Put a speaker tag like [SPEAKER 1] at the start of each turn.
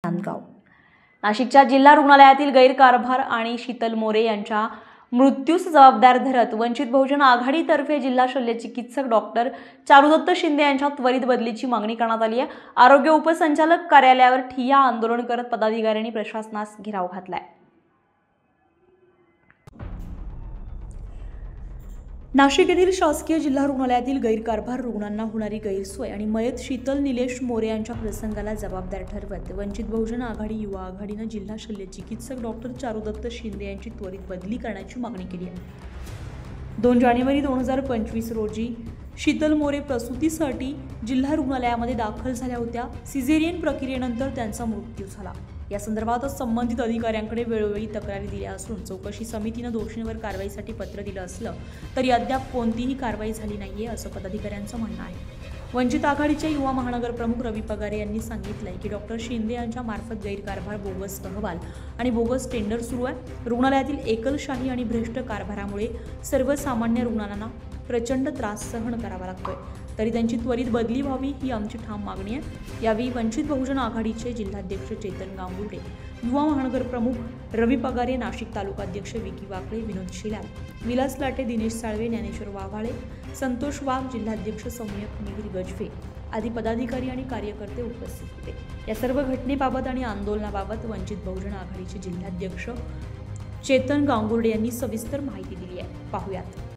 [SPEAKER 1] नांदगाव नाशिकच्या जिल्हा रुग्णालयातील गैरकारभार आणि शीतल मोरे यांच्या मृत्यूस जबाबदार धरत वंचित बहुजन आघाडीतर्फे जिल्हा शल्य चिकित्सक डॉक्टर चारुदत्त शिंदे यांच्या त्वरित बदलीची मागणी करण्यात आली आहे। आरोग्य उपसंचालक कार्यालयावर ठिय्या आंदोलन करत पदाधिकाऱ्यांनी प्रशासनास घेराव घातलाय। नाशिक येथील शासकीय जिल्हा रुग्णालयातील गैरकारभार, रुग्णांना होणारी गैरसोय आणि मयत शीतल निलेश मोरे यांच्या प्रसंगाला जबाबदार ठरवत वंचित बहुजन आघाडी युवा आघाडीनं जिल्हा शल्य चिकित्सक डॉक्टर चारुदत्त शिंदे यांची त्वरित बदली करण्याची मागणी केली आहे। 2 जानेवारी 2025 रोजी शीतल मोरे प्रसूतीसाठी जिल्हा रुग्णालयामध्ये दाखल झाल्या होत्या। सिझेरियन प्रक्रियेनंतर त्यांचा मृत्यू झाला। या संदर्भात संबंधित अधिकाऱ्यांकडे वेळोवेळी तक्रारी दिल्या असून चौकशी समितीने दोषींवर कारवाईसाठी पत्र दिलं असलं तरी अद्याप कोणतीही कारवाई झाली नाहीये असं पदाधिकाऱ्यांचं म्हणणं आहे। वंचित आघाडीचे युवा महानगर प्रमुख रवी पगारे यांनी सांगितलंय की डॉक्टर शिंदे यांच्या मार्फत गैरकारभार, बोगस अहवाल आणि बोगस टेंडर सुरू आहे। रुग्णालयातील एकलशाही आणि भ्रष्ट कारभारामुळे सर्वसामान्य रुग्णांना प्रचंड त्रास सहन करावा लागतोय, तरी त्यांची त्वरित बदली व्हावी ही आमची ठाम मागणी आहे। यावेळी वंचित बहुजन आघाडीचे जिल्हाध्यक्ष चेतन गांगुर्डे, युवा महानगर प्रमुख रवी पगारे, नाशिक तालुकाध्यक्ष विकी वाकळे, विनोद शिलाल, विलास लाटे, दिनेश साळवे, ज्ञानेश्वर वाघाळे, संतोष वाघ, जिल्हाध्यक्ष सौम्यक मिहिर गजवे आदी पदाधिकारी आणि कार्यकर्ते उपस्थित होते। या सर्व घटनेबाबत आणि आंदोलनाबाबत वंचित बहुजन आघाडीचे जिल्हाध्यक्ष चेतन गांगुर्डे यांनी सविस्तर माहिती दिली आहे। पाहुयात।